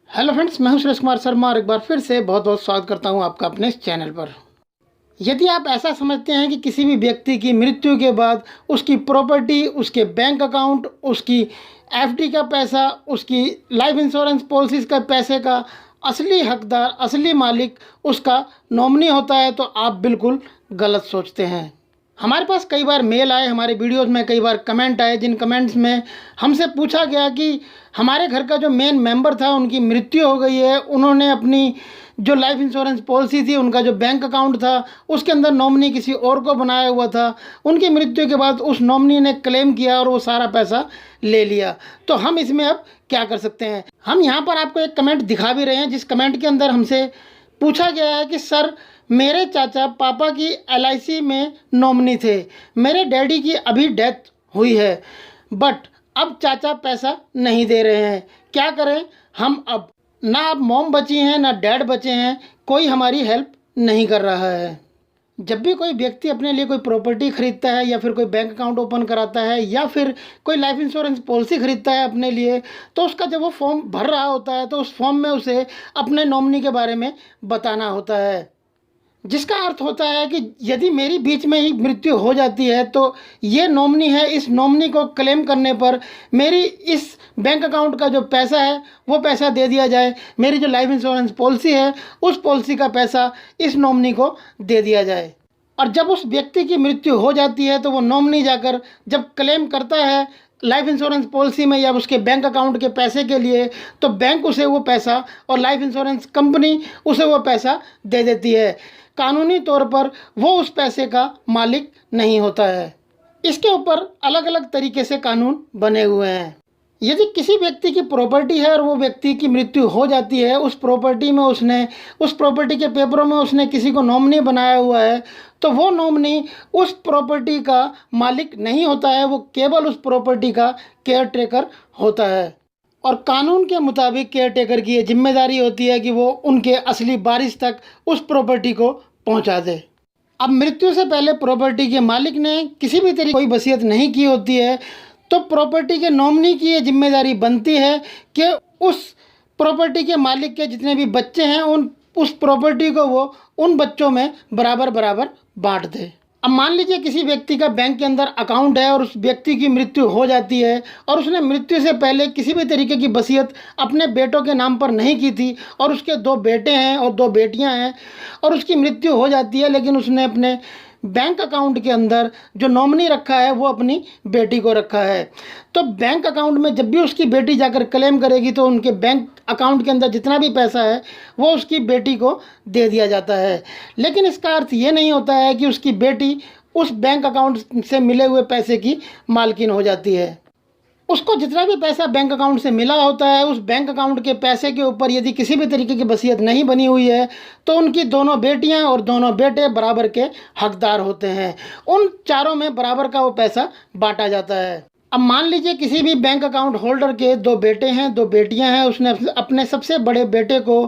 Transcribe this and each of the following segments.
Hello friends, मैं हूं सुरेश कुमार शर्मा और एक बार फिर से बहुत बहुत स्वागत करता हूं आपका अपने इस चैनल पर। यदि आप ऐसा समझते हैं कि किसी भी व्यक्ति की मृत्यु के बाद उसकी प्रॉपर्टी, उसके बैंक अकाउंट, उसकी एफडी का पैसा, उसकी लाइफ इंश्योरेंस पॉलिसीज़ का पैसे का असली हकदार, असली मालिक उसका नॉमिनी होता है, तो आप बिल्कुल गलत सोचते हैं। हमारे पास कई बार मेल आए, हमारे वीडियोस में कई बार कमेंट आए, जिन कमेंट्स में हमसे पूछा गया कि हमारे घर का जो मेन मेंबर था उनकी मृत्यु हो गई है, उन्होंने अपनी जो लाइफ इंश्योरेंस पॉलिसी थी, उनका जो बैंक अकाउंट था उसके अंदर नॉमिनी किसी और को बनाया हुआ था, उनकी मृत्यु के बाद उस नॉमिनी ने क्लेम किया और वो सारा पैसा ले लिया, तो हम इसमें अब क्या कर सकते हैं। हम यहाँ पर आपको एक कमेंट दिखा भी रहे हैं, जिस कमेंट के अंदर हमसे पूछा गया है कि सर, मेरे चाचा पापा की एलआईसी में नॉमिनी थे, मेरे डैडी की अभी डेथ हुई है, बट अब चाचा पैसा नहीं दे रहे हैं, क्या करें हम अब? ना अब मॉम बची हैं ना डैड बचे हैं, कोई हमारी हेल्प नहीं कर रहा है। जब भी कोई व्यक्ति अपने लिए कोई प्रॉपर्टी खरीदता है या फिर कोई बैंक अकाउंट ओपन कराता है या फिर कोई लाइफ इंश्योरेंस पॉलिसी खरीदता है अपने लिए, तो उसका जब वो फॉर्म भर रहा होता है तो उस फॉर्म में उसे अपने नॉमिनी के बारे में बताना होता है, जिसका अर्थ होता है कि यदि मेरी बीच में ही मृत्यु हो जाती है तो ये नॉमिनी है, इस नॉमिनी को क्लेम करने पर मेरी इस बैंक अकाउंट का जो पैसा है वो पैसा दे दिया जाए, मेरी जो लाइफ इंश्योरेंस पॉलिसी है उस पॉलिसी का पैसा इस नॉमिनी को दे दिया जाए। और जब उस व्यक्ति की मृत्यु हो जाती है तो वो नॉमिनी जाकर जब क्लेम करता है लाइफ इंश्योरेंस पॉलिसी में या उसके बैंक अकाउंट के पैसे के लिए, तो बैंक उसे वो पैसा और लाइफ इंश्योरेंस कंपनी उसे वो पैसा दे देती है। कानूनी तौर पर वो उस पैसे का मालिक नहीं होता है। इसके ऊपर अलग अलग तरीके से कानून बने हुए हैं। यदि किसी व्यक्ति की प्रॉपर्टी है और वो व्यक्ति की मृत्यु हो जाती है, उस प्रॉपर्टी में उसने, उस प्रॉपर्टी के पेपरों में उसने किसी को नॉमिनी बनाया हुआ है, तो वो नॉमिनी उस प्रॉपर्टी का मालिक नहीं होता है, वो केवल उस प्रॉपर्टी का केयर टेकर होता है। और कानून के मुताबिक केयर टेकर की ये जिम्मेदारी होती है कि वो उनके असली वारिस तक उस प्रॉपर्टी को पहुंचा दे। अब मृत्यु से पहले प्रॉपर्टी के मालिक ने किसी भी तरीके कोई वसीयत नहीं की होती है, तो प्रॉपर्टी के नॉमिनी की ये जिम्मेदारी बनती है कि उस प्रॉपर्टी के मालिक के जितने भी बच्चे हैं उस प्रॉपर्टी को वो उन बच्चों में बराबर बराबर बांट दे। अब मान लीजिए किसी व्यक्ति का बैंक के अंदर अकाउंट है और उस व्यक्ति की मृत्यु हो जाती है और उसने मृत्यु से पहले किसी भी तरीके की वसीयत अपने बेटों के नाम पर नहीं की थी, और उसके 2 बेटे हैं और 2 बेटियां हैं, और उसकी मृत्यु हो जाती है, लेकिन उसने अपने बैंक अकाउंट के अंदर जो नॉमिनी रखा है वो अपनी बेटी को रखा है। तो बैंक अकाउंट में जब भी उसकी बेटी जाकर क्लेम करेगी तो उनके बैंक अकाउंट के अंदर जितना भी पैसा है वो उसकी बेटी को दे दिया जाता है। लेकिन इसका अर्थ ये नहीं होता है कि उसकी बेटी उस बैंक अकाउंट से मिले हुए पैसे की मालकिन हो जाती है। उसको जितना भी पैसा बैंक अकाउंट से मिला होता है, उस बैंक अकाउंट के पैसे के ऊपर यदि किसी भी तरीके की वसीयत नहीं बनी हुई है तो उनकी दोनों बेटियां और दोनों बेटे बराबर के हकदार होते हैं। उन चारों में बराबर का वो पैसा बांटा जाता है। अब मान लीजिए किसी भी बैंक अकाउंट होल्डर के 2 बेटे हैं, 2 बेटियां हैं, उसने अपने सबसे बड़े बेटे को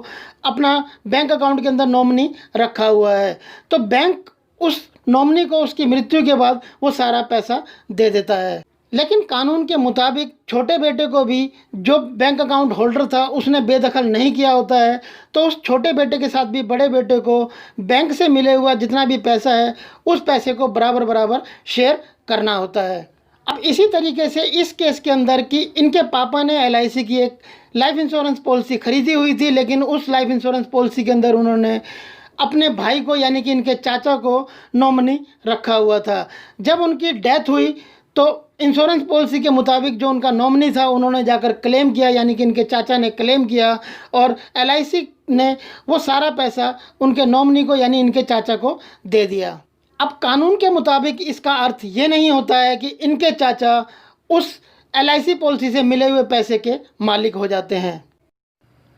अपना बैंक अकाउंट के अंदर नॉमिनी रखा हुआ है, तो बैंक उस नॉमिनी को उसकी मृत्यु के बाद वो सारा पैसा दे देता है। लेकिन कानून के मुताबिक छोटे बेटे को भी, जो बैंक अकाउंट होल्डर था उसने बेदखल नहीं किया होता है, तो उस छोटे बेटे के साथ भी बड़े बेटे को बैंक से मिले हुआ जितना भी पैसा है उस पैसे को बराबर बराबर शेयर करना होता है। अब इसी तरीके से इस केस के अंदर कि इनके पापा ने एलआईसी की एक लाइफ इंश्योरेंस पॉलिसी खरीदी हुई थी, लेकिन उस लाइफ इंश्योरेंस पॉलिसी के अंदर उन्होंने अपने भाई को यानी कि इनके चाचा को नॉमिनी रखा हुआ था। जब उनकी डेथ हुई तो इंश्योरेंस पॉलिसी के मुताबिक जो उनका नॉमिनी था उन्होंने जाकर क्लेम किया, यानी कि इनके चाचा ने क्लेम किया, और एलआईसी ने वो सारा पैसा उनके नॉमिनी को यानी इनके चाचा को दे दिया। अब कानून के मुताबिक इसका अर्थ ये नहीं होता है कि इनके चाचा उस एलआईसी पॉलिसी से मिले हुए पैसे के मालिक हो जाते हैं।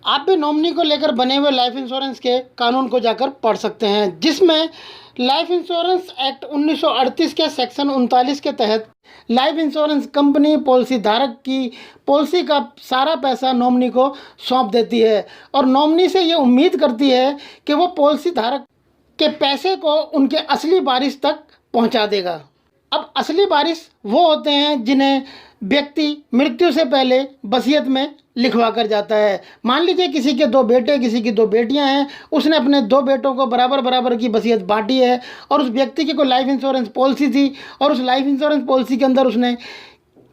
आप भी नॉमिनी को लेकर बने हुए लाइफ इंश्योरेंस के कानून को जाकर पढ़ सकते हैं, जिसमें लाइफ इंश्योरेंस एक्ट 1938 के सेक्शन 39 के तहत लाइफ इंश्योरेंस कंपनी पॉलिसी धारक की पॉलिसी का सारा पैसा नॉमिनी को सौंप देती है और नॉमिनी से ये उम्मीद करती है कि वो पॉलिसी धारक के पैसे को उनके असली वारिस तक पहुंचा देगा। अब असली वारिस वो होते हैं जिन्हें व्यक्ति मृत्यु से पहले वसीयत में लिखवा कर जाता है। मान लीजिए किसी के 2 बेटे, किसी की 2 बेटियां हैं, उसने अपने 2 बेटों को बराबर बराबर की वसीयत बांटी है और उस व्यक्ति की कोई लाइफ इंश्योरेंस पॉलिसी थी और उस लाइफ इंश्योरेंस पॉलिसी के अंदर उसने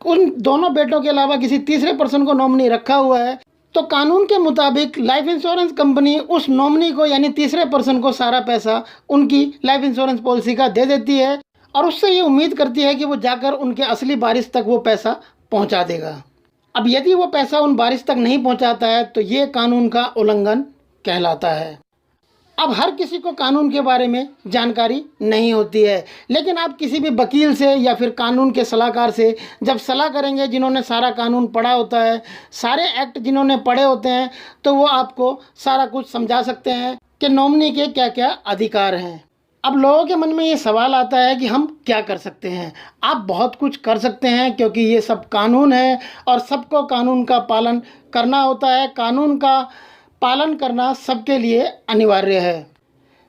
उन दोनों बेटों के अलावा किसी तीसरे पर्सन को नॉमिनी रखा हुआ है, तो कानून के मुताबिक लाइफ इंश्योरेंस कंपनी उस नॉमिनी को यानी तीसरे पर्सन को सारा पैसा उनकी लाइफ इंश्योरेंस पॉलिसी का दे देती है और उससे ये उम्मीद करती है कि वो जाकर उनके असली वारिस तक वो पैसा पहुंचा देगा। अब यदि वो पैसा उन वारिस तक नहीं पहुंचाता है तो ये कानून का उल्लंघन कहलाता है। अब हर किसी को कानून के बारे में जानकारी नहीं होती है, लेकिन आप किसी भी वकील से या फिर कानून के सलाहकार से जब सलाह करेंगे, जिन्होंने सारा कानून पढ़ा होता है, सारे एक्ट जिन्होंने पढ़े होते हैं, तो वो आपको सारा कुछ समझा सकते हैं कि नॉमिनी के क्या क्या अधिकार हैं। अब लोगों के मन में ये सवाल आता है कि हम क्या कर सकते हैं। आप बहुत कुछ कर सकते हैं क्योंकि ये सब कानून है और सबको कानून का पालन करना होता है। कानून का पालन करना सबके लिए अनिवार्य है,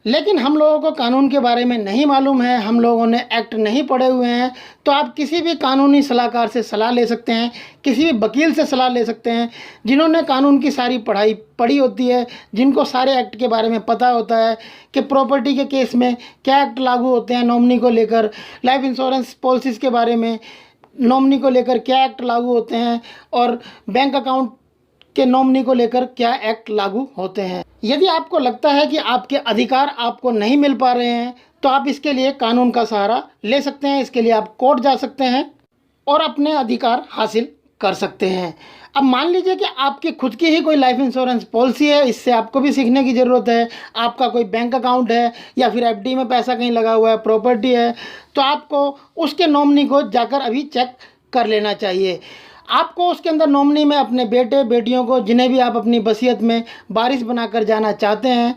लेकिन हम लोगों को कानून के बारे में नहीं मालूम है, हम लोगों ने एक्ट नहीं पढ़े हुए हैं। तो आप किसी भी कानूनी सलाहकार से सलाह ले सकते हैं, किसी भी वकील से सलाह ले सकते हैं जिन्होंने कानून की सारी पढ़ाई पढ़ी होती है, जिनको सारे एक्ट के बारे में पता होता है कि प्रॉपर्टी के केस में क्या एक्ट लागू होते हैं, नॉमिनी को लेकर, लाइफ इंश्योरेंस पॉलिसीज़ के बारे में नॉमिनी को लेकर क्या एक्ट लागू होते हैं और बैंक अकाउंट के नॉमिनी को लेकर क्या एक्ट लागू होते हैं। यदि आपको लगता है कि आपके अधिकार आपको नहीं मिल पा रहे हैं तो आप इसके लिए कानून का सहारा ले सकते हैं। इसके लिए आप कोर्ट जा सकते हैं और अपने अधिकार हासिल कर सकते हैं। अब मान लीजिए कि आपकी खुद की ही कोई लाइफ इंश्योरेंस पॉलिसी है, इससे आपको भी सीखने की ज़रूरत है। आपका कोई बैंक अकाउंट है या फिर एफडी में पैसा कहीं लगा हुआ है, प्रॉपर्टी है, तो आपको उसके नॉमिनी को जाकर अभी चेक कर लेना चाहिए। आपको उसके अंदर नॉमिनी में अपने बेटे बेटियों को, जिन्हें भी आप अपनी वसीयत में वारिस बनाकर जाना चाहते हैं,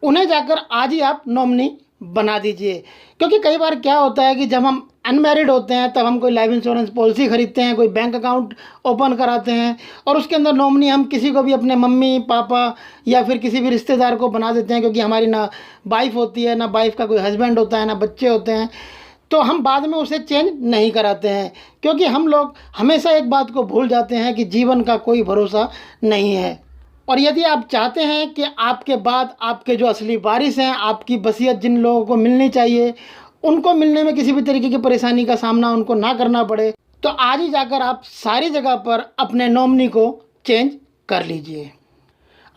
उन्हें जाकर आज ही आप नॉमिनी बना दीजिए। क्योंकि कई बार क्या होता है कि जब हम अनमैरिड होते हैं तब हम कोई लाइफ इंश्योरेंस पॉलिसी खरीदते हैं, कोई बैंक अकाउंट ओपन कराते हैं और उसके अंदर नॉमिनी हम किसी को भी, अपने मम्मी पापा या फिर किसी भी रिश्तेदार को बना देते हैं, क्योंकि हमारी ना वाइफ होती है, ना वाइफ का कोई हस्बैंड होता है, ना बच्चे होते हैं। तो हम बाद में उसे चेंज नहीं कराते हैं, क्योंकि हम लोग हमेशा एक बात को भूल जाते हैं कि जीवन का कोई भरोसा नहीं है। और यदि आप चाहते हैं कि आपके बाद आपके जो असली वारिस हैं, आपकी वसीयत जिन लोगों को मिलनी चाहिए, उनको मिलने में किसी भी तरीके की परेशानी का सामना उनको ना करना पड़े, तो आज ही जाकर आप सारी जगह पर अपने नॉमिनी को चेंज कर लीजिए।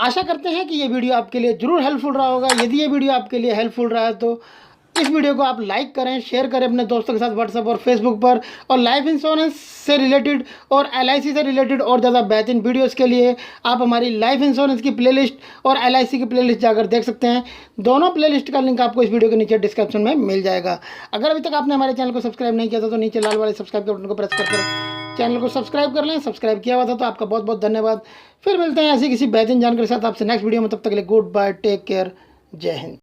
आशा करते हैं कि ये वीडियो आपके लिए ज़रूर हेल्पफुल रहा होगा। यदि ये वीडियो आपके लिए हेल्पफुल रहा है तो इस वीडियो को आप लाइक करें, शेयर करें अपने दोस्तों के साथ व्हाट्सएप और फेसबुक पर। और लाइफ इंश्योरेंस से रिलेटेड और LIC से रिलेटेड और ज़्यादा बेहतरीन वीडियोस के लिए आप हमारी लाइफ इंश्योरेंस की प्लेलिस्ट और LIC की प्लेलिस्ट जाकर देख सकते हैं। दोनों प्लेलिस्ट का लिंक आपको इस वीडियो के नीचे डिस्क्रिप्शन में मिल जाएगा। अगर अभी तक आपने हमारे चैनल को सब्सक्राइब नहीं किया था तो नीचे लाल वाले सब्सक्राइब के बटन को प्रेस कर चैनल को सब्सक्राइब कर लें। सब्सक्राइब किया हुआ था तो आपका बहुत बहुत धन्यवाद। फिर मिलते हैं ऐसी किसी बेहतरीन जानकारी के साथ आपसे नेक्स्ट वीडियो में। तब तक के लिए गुड बाय, टेक केयर, जय हिंद।